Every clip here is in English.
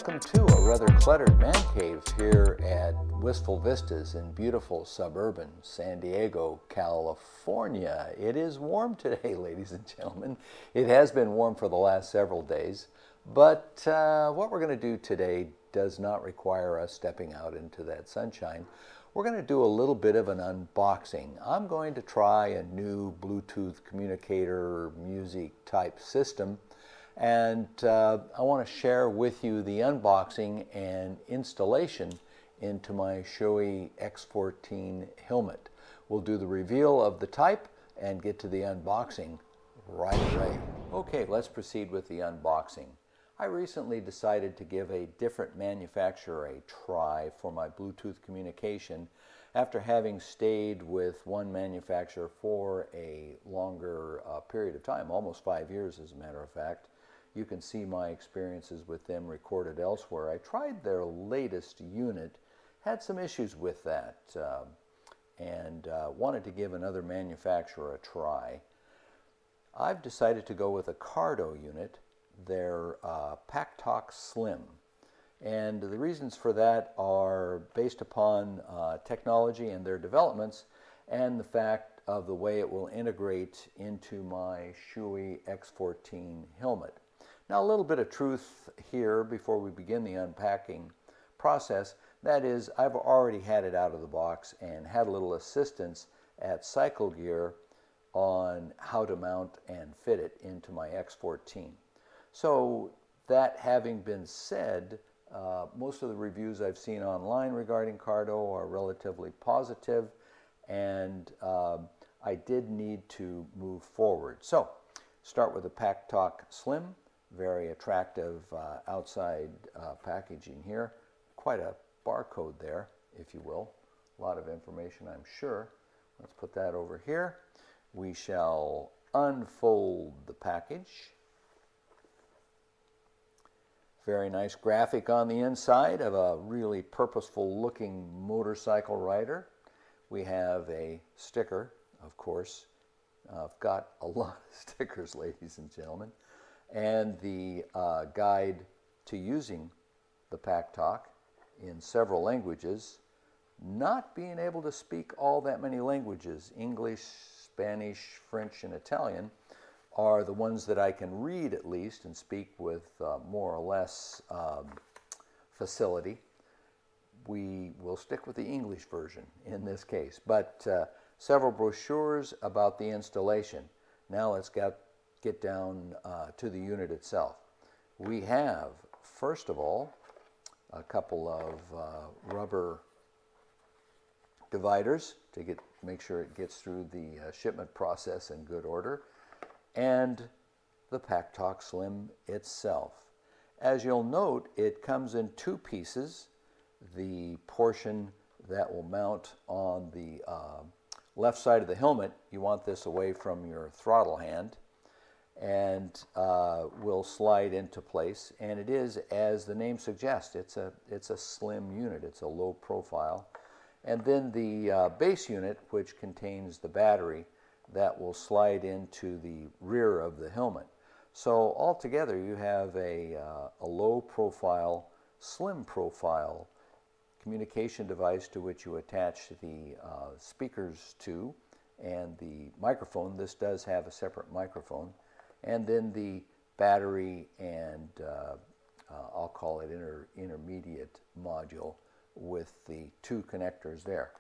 welcome to a rather cluttered man cave here at Wistful Vistas in beautiful suburban San Diego, California. It is warm today, ladies and gentlemen. It has been warm for the last several days, but what we're going to do today does not require us stepping out into that sunshine. We're going to do a little bit of an unboxing. I'm going to try a new Bluetooth communicator music type system, and I want to share with you the unboxing and installation into my Shoei X14 helmet. We'll do the reveal of the type and get to the unboxing right away. Okay, let's proceed with the unboxing. I recently decided to give a different manufacturer a try for my Bluetooth communication after having stayed with one manufacturer for a longer period of time, almost 5 years as a matter of fact. You can see my experiences with them recorded elsewhere. I tried their latest unit, had some issues with that, and wanted to give another manufacturer a try. I've decided to go with a Cardo unit, their Pack-Talk Slim. And the reasons for that are based upon technology and their developments, and the fact of the way it will integrate into my Shoei X14 helmet. Now, a little bit of truth here before we begin the unpacking process. That is, I've already had it out of the box and had a little assistance at Cycle Gear on how to mount and fit it into my X14. So that having been said, most of the reviews I've seen online regarding Cardo are relatively positive, and I did need to move forward. So start with the Pack-Talk Slim. Very attractive outside packaging here. Quite a barcode there, if you will. A lot of information, I'm sure. Let's put that over here. We shall unfold the package. Very nice graphic on the inside of a really purposeful looking motorcycle rider. We have a sticker, of course. I've got a lot of stickers, ladies and gentlemen. And the guide to using the Pack-Talk in several languages. Not being able to speak all that many languages, English, Spanish, French, and Italian, are the ones that I can read at least and speak with more or less facility. We will stick with the English version in this case, but several brochures about the installation. Now let's get down to the unit itself. We have, first of all, a couple of rubber dividers to make sure it gets through the shipment process in good order, and the Pack-Talk Slim itself. As you'll note, it comes in two pieces. The portion that will mount on the left side of the helmet, you want this away from your throttle hand, and will slide into place. And it is, as the name suggests, it's a slim unit. It's a low profile. And then the base unit, which contains the battery, that will slide into the rear of the helmet. So altogether, you have a low profile, slim profile communication device to which you attach the speakers to and the microphone. This does have a separate microphone. And then the battery and I'll call it intermediate module with the two connectors there.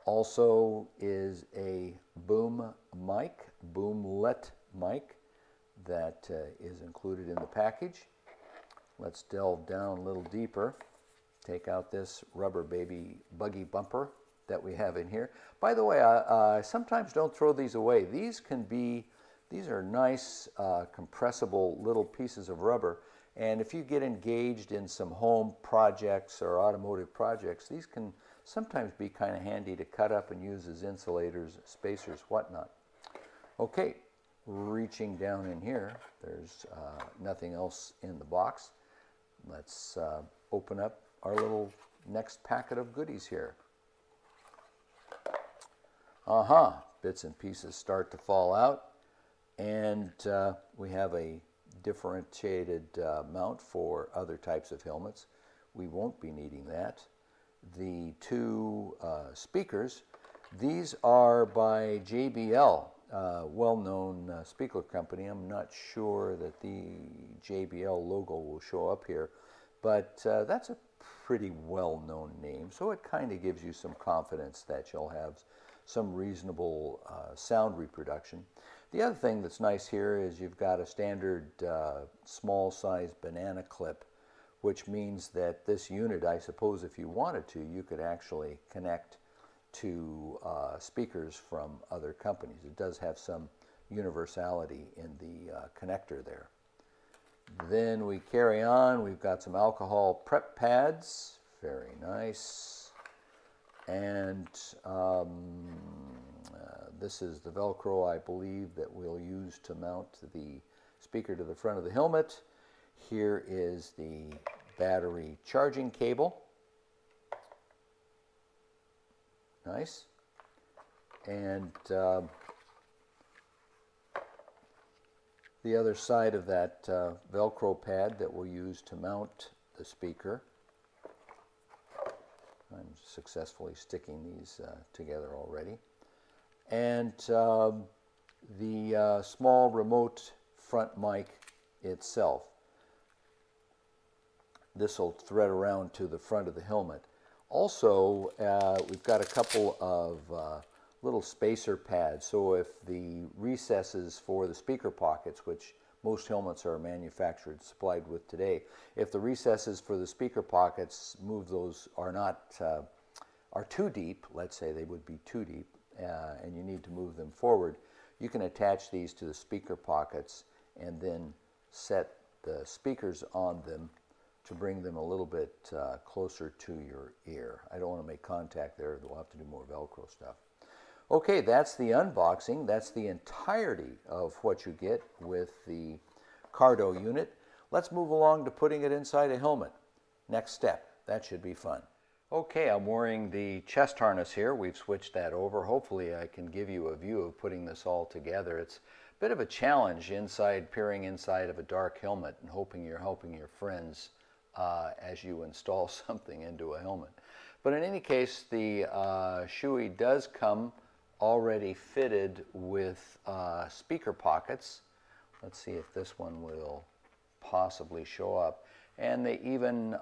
Also is a boomlet mic that is included in the package. Let's delve down a little deeper. Take out this rubber baby buggy bumper that we have in here. By the way, I sometimes don't throw these away. These are nice compressible little pieces of rubber, and if you get engaged in some home projects or automotive projects, these can sometimes be kind of handy to cut up and use as insulators, spacers, whatnot. Okay, reaching down in here, there's nothing else in the box. Let's open up our little next packet of goodies here. Bits and pieces start to fall out, and we have a differentiated mount for other types of helmets. We won't be needing that. The two speakers, these are by JBL, well-known speaker company. I'm not sure that the JBL logo will show up here, but that's a pretty well-known name, so it kind of gives you some confidence that you'll have some reasonable sound reproduction. The other thing that's nice here is you've got a standard small-sized banana clip, which means that this unit, I suppose if you wanted to, you could actually connect to speakers from other companies. It does have some universality in the connector there. Then we carry on. We've got some alcohol prep pads. Very nice. And this is the Velcro, I believe, that we'll use to mount the speaker to the front of the helmet. Here is the battery charging cable. Nice. And the other side of that Velcro pad that we'll use to mount the speaker. I'm successfully sticking these together already. And the small remote front mic itself. This will thread around to the front of the helmet. Also, we've got a couple of little spacer pads, so if the recesses for the speaker pockets, which most helmets are manufactured, supplied with today, if the recesses for the speaker pockets, are too deep, let's say they would be too deep, and you need to move them forward, you can attach these to the speaker pockets and then set the speakers on them to bring them a little bit closer to your ear. I don't want to make contact there. We'll have to do more Velcro stuff. Okay, that's the unboxing. That's the entirety of what you get with the Cardo unit. Let's move along to putting it inside a helmet. Next step. That should be fun. Okay, I'm wearing the chest harness here. We've switched that over. Hopefully I can give you a view of putting this all together. It's a bit of a challenge peering inside of a dark helmet and hoping you're helping your friends as you install something into a helmet. But in any case, the Shoei does come already fitted with speaker pockets. Let's see if this one will possibly show up. And they even,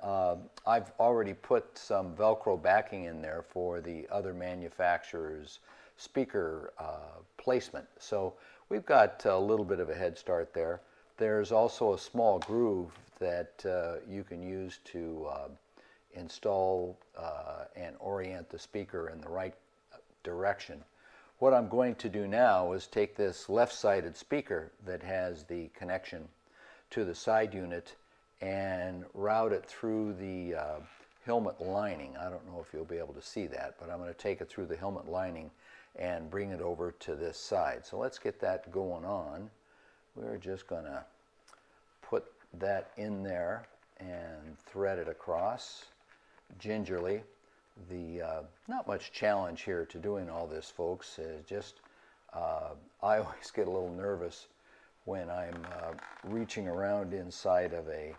I've already put some Velcro backing in there for the other manufacturer's speaker placement. So we've got a little bit of a head start there. There's also a small groove that you can use to install and orient the speaker in the right direction. What I'm going to do now is take this left-sided speaker that has the connection to the side unit and route it through the helmet lining. I don't know if you'll be able to see that, but I'm going to take it through the helmet lining and bring it over to this side. So let's get that going on. We're just going to put that in there and thread it across gingerly. Not much challenge here to doing all this, folks. I always get a little nervous when I'm reaching around inside of a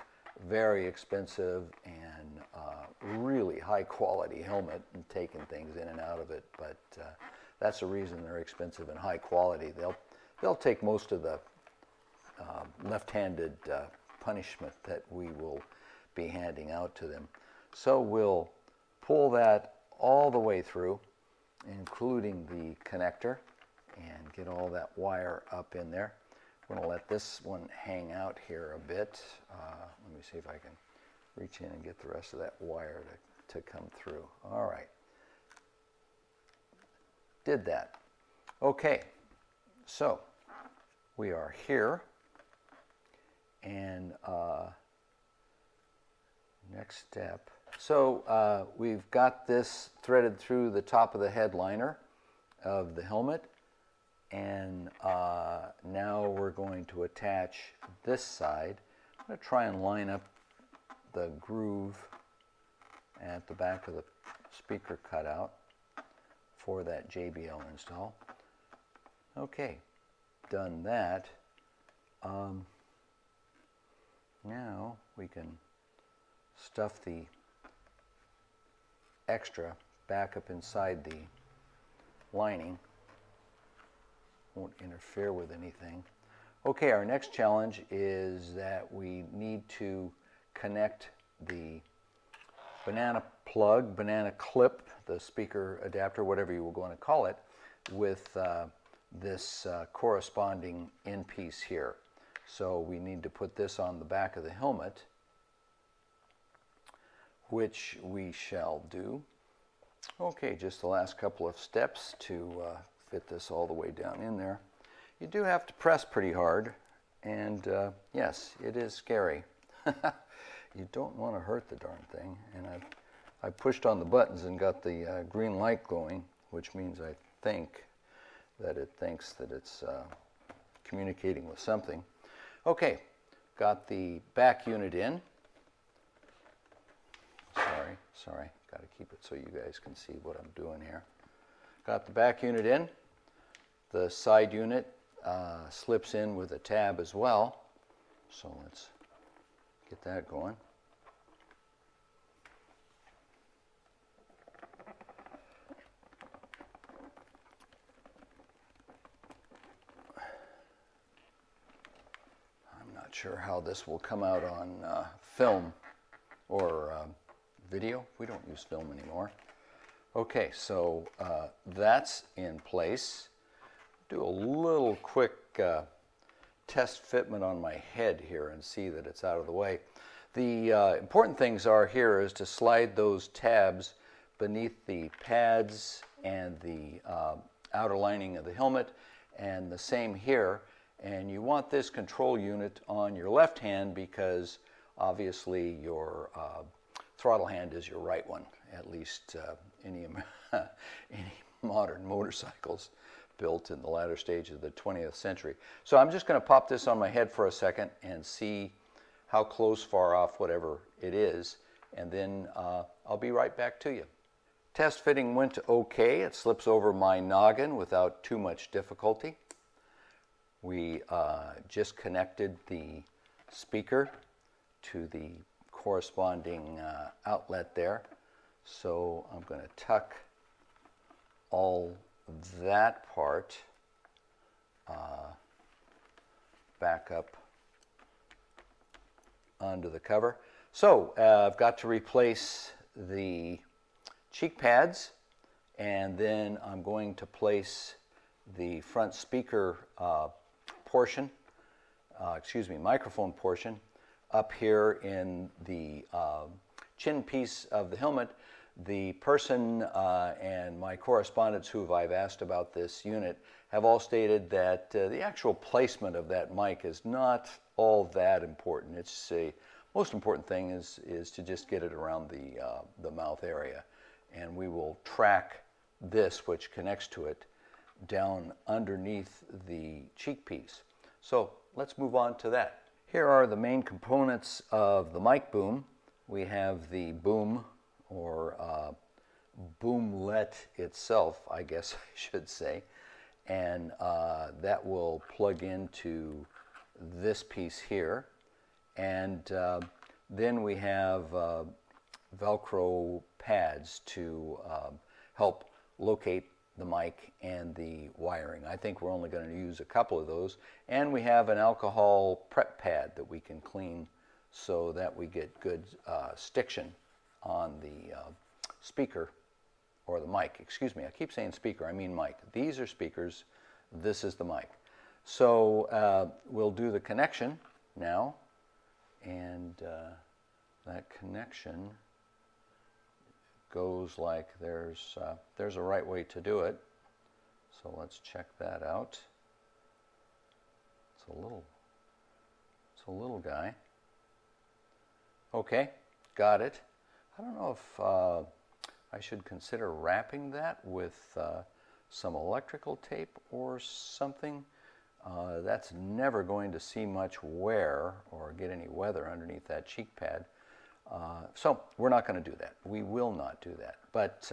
very expensive and really high quality helmet and taking things in and out of it. But that's the reason they're expensive and high quality. They'll take most of the left-handed punishment that we will be handing out to them. So we'll pull that all the way through, including the connector, and get all that wire up in there. We're going to let this one hang out here a bit. Let me see if I can reach in and get the rest of that wire to come through. All right. Did that. Okay. So we are here. And next step. So we've got this threaded through the top of the headliner of the helmet. And now we're going to attach this side. I'm going to try and line up the groove at the back of the speaker cutout for that JBL install. Okay, done that. Now we can stuff the extra back up inside the lining. Won't interfere with anything. Okay, our next challenge is that we need to connect the banana plug, banana clip, the speaker adapter, whatever you were going to call it, with this corresponding end piece here. So we need to put this on the back of the helmet, which we shall do. Okay, just the last couple of steps to fit this all the way down in there. You do have to press pretty hard, and yes, it is scary. You don't want to hurt the darn thing, and I pushed on the buttons and got the green light going, which means I think that it thinks that it's communicating with something. Okay, got the back unit in. Sorry, got to keep it so you guys can see what I'm doing here. Got the back unit in. The side unit slips in with a tab as well. So let's get that going. I'm not sure how this will come out on film or video. We don't use film anymore. Okay, so that's in place. Do a little quick test fitment on my head here and see that it's out of the way. The important things are here is to slide those tabs beneath the pads and the outer lining of the helmet, and the same here. And you want this control unit on your left hand because obviously your throttle hand is your right one, at least any modern motorcycles built in the latter stage of the 20th century. So I'm just going to pop this on my head for a second and see how close, far off, whatever it is, and then I'll be right back to you. Test fitting went okay. It slips over my noggin without too much difficulty. We just connected the speaker to the corresponding outlet there. So I'm going to tuck all that part back up under the cover. So I've got to replace the cheek pads, and then I'm going to place the front speaker portion, microphone portion, up here in the chin piece of the helmet. The person and my correspondents who I've asked about this unit have all stated that the actual placement of that mic is not all that important. It's the most important thing is to just get it around the mouth area, and we will track this, which connects to it, down underneath the cheek piece. So let's move on to that. Here are the main components of the mic boom. We have the boom, or boomlet itself, I guess I should say, and that will plug into this piece here. And then we have Velcro pads to help locate the mic and the wiring. I think we're only going to use a couple of those. And we have an alcohol prep pad that we can clean so that we get good stiction on the speaker, or the mic, excuse me. I keep saying speaker, I mean mic. These are speakers, this is the mic. So we'll do the connection now, and that connection goes like there's a right way to do it. So let's check that out. It's a little guy. Okay, got it. I don't know if I should consider wrapping that with some electrical tape or something. That's never going to see much wear or get any weather underneath that cheek pad. So we're not going to do that. We will not do that. But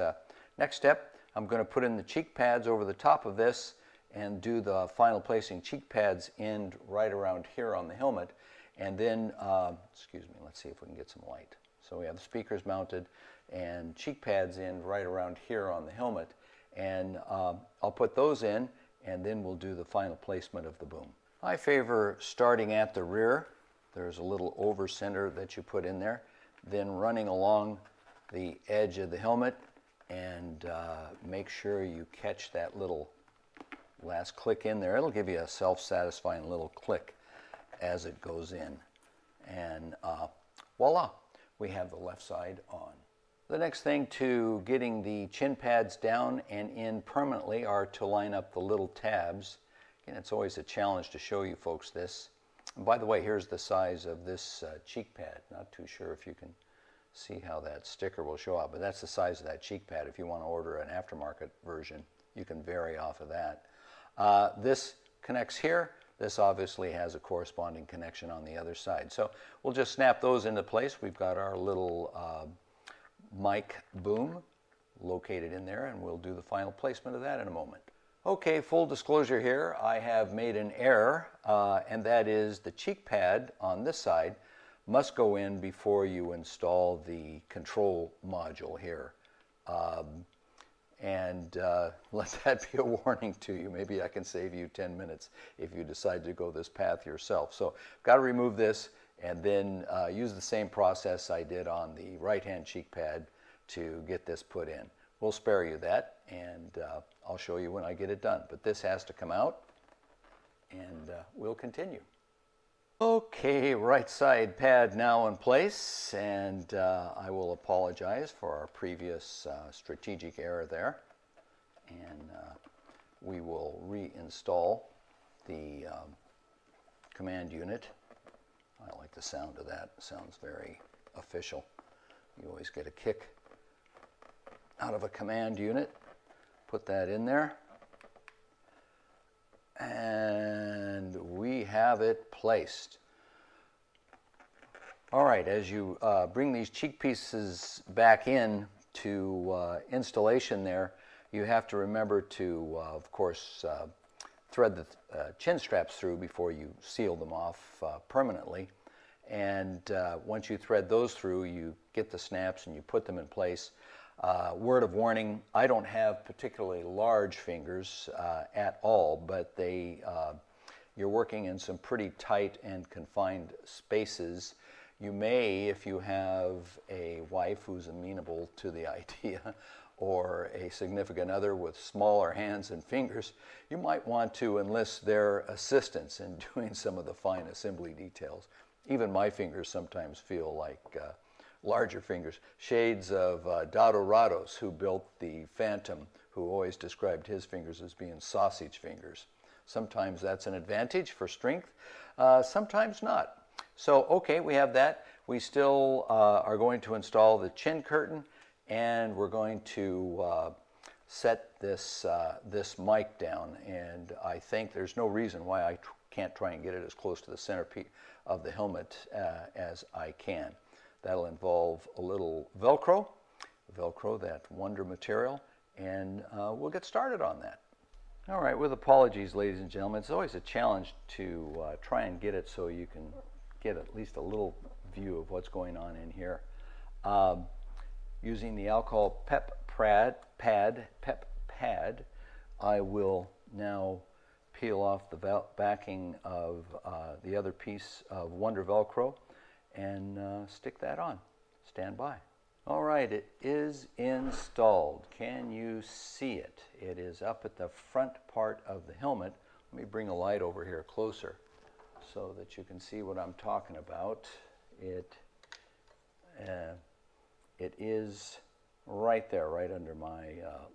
next step, I'm going to put in the cheek pads over the top of this and do the final placing cheek pads end right around here on the helmet. And then, excuse me, let's see if we can get some light. So we have the speakers mounted and cheek pads in right around here on the helmet. And I'll put those in, and then we'll do the final placement of the boom. I favor starting at the rear. There's a little over center that you put in there, then running along the edge of the helmet, and make sure you catch that little last click in there. It'll give you a self-satisfying little click as it goes in. And voila, we have the left side on. The next thing to getting the chin pads down and in permanently are to line up the little tabs. Again, it's always a challenge to show you folks this. And by the way, here's the size of this cheek pad. Not too sure if you can see how that sticker will show up, but that's the size of that cheek pad. If you want to order an aftermarket version, you can vary off of that. This connects here. This obviously has a corresponding connection on the other side. So we'll just snap those into place. We've got our little mic boom located in there, and we'll do the final placement of that in a moment. Okay, full disclosure here, I have made an error, and that is the cheek pad on this side must go in before you install the control module here. Let that be a warning to you. Maybe I can save you 10 minutes if you decide to go this path yourself. So I've got to remove this and then use the same process I did on the right-hand cheek pad to get this put in. We'll spare you that, and I'll show you when I get it done. But this has to come out, and we'll continue. Okay, right side pad now in place, and I will apologize for our previous strategic error there. And we will reinstall the command unit. I like the sound of that. It sounds very official. You always get a kick out of a command unit. Put that in there. And we have it placed. All right, as you bring these cheek pieces back in to installation there, you have to remember to, of course, thread the chin straps through before you seal them off permanently. And once you thread those through, you get the snaps and you put them in place. Word of warning, I don't have particularly large fingers at all, but you're working in some pretty tight and confined spaces. You may, if you have a wife who's amenable to the idea, or a significant other with smaller hands and fingers, you might want to enlist their assistance in doing some of the fine assembly details. Even my fingers sometimes feel like larger fingers. Shades of Dado Rados, who built the Phantom, who always described his fingers as being sausage fingers. Sometimes that's an advantage for strength, sometimes not. So, okay, we have that. We still are going to install the chin curtain, and we're going to set this mic down. And I think there's no reason why I can't try and get it as close to the center of the helmet as I can. That'll involve a little Velcro, that wonder material, and we'll get started on that. All right, with apologies, ladies and gentlemen, it's always a challenge to try and get it so you can get at least a little view of what's going on in here. Using the alcohol pep pad, I will now peel off the backing of the other piece of Wonder Velcro and stick that on. Stand by. All right, it is installed. Can you see it? It is up at the front part of the helmet. Let me bring a light over here closer so that you can see what I'm talking about. It is right there, right under my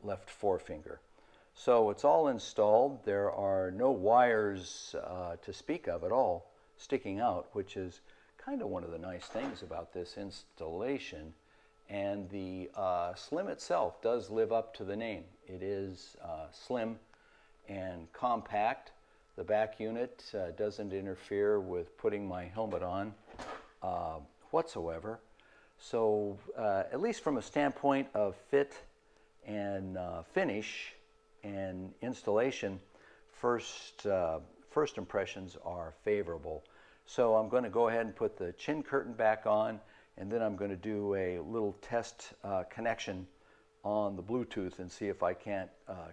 left forefinger. So it's all installed. There are no wires to speak of at all sticking out, which is kind of one of the nice things about this installation. And the Slim itself does live up to the name. It is slim and compact. The back unit doesn't interfere with putting my helmet on whatsoever. So at least from a standpoint of fit and finish and installation, first impressions are favorable. So I'm going to go ahead and put the chin curtain back on, and then I'm going to do a little test connection on the Bluetooth and see if I can't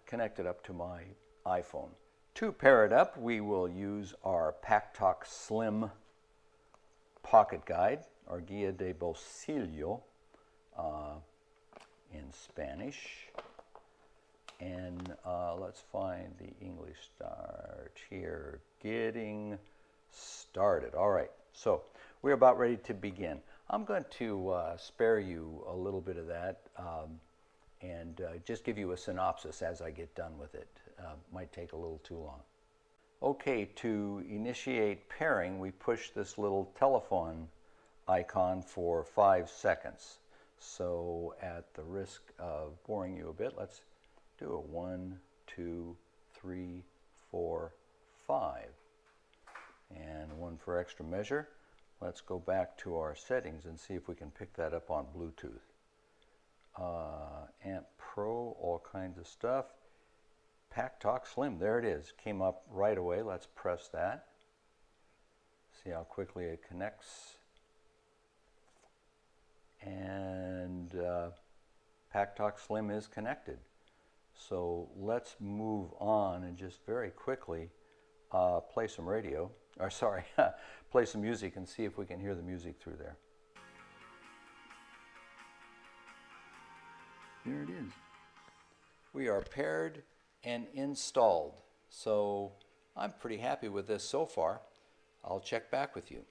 connect it up to my iPhone. To pair it up, we will use our Pack-Talk Slim pocket guide, or Guía de Bolsillo in Spanish. And let's find the English start here. Getting started. All right, so we're about ready to begin. I'm going to spare you a little bit of that and just give you a synopsis as I get done with it. Might take a little too long. Okay, to initiate pairing, we push this little telephone icon for 5 seconds. So at the risk of boring you a bit, let's do a 1, 2, 3, 4, 5. And one for extra measure. Let's go back to our settings and see if we can pick that up on Bluetooth. Amp Pro, all kinds of stuff. Pack-Talk Slim, there it is. Came up right away. Let's press that. See how quickly it connects. And Pack-Talk Slim is connected. So let's move on and just very quickly play some radio, or sorry, play some music and see if we can hear the music through there. There it is. We are paired and installed. So I'm pretty happy with this so far. I'll check back with you.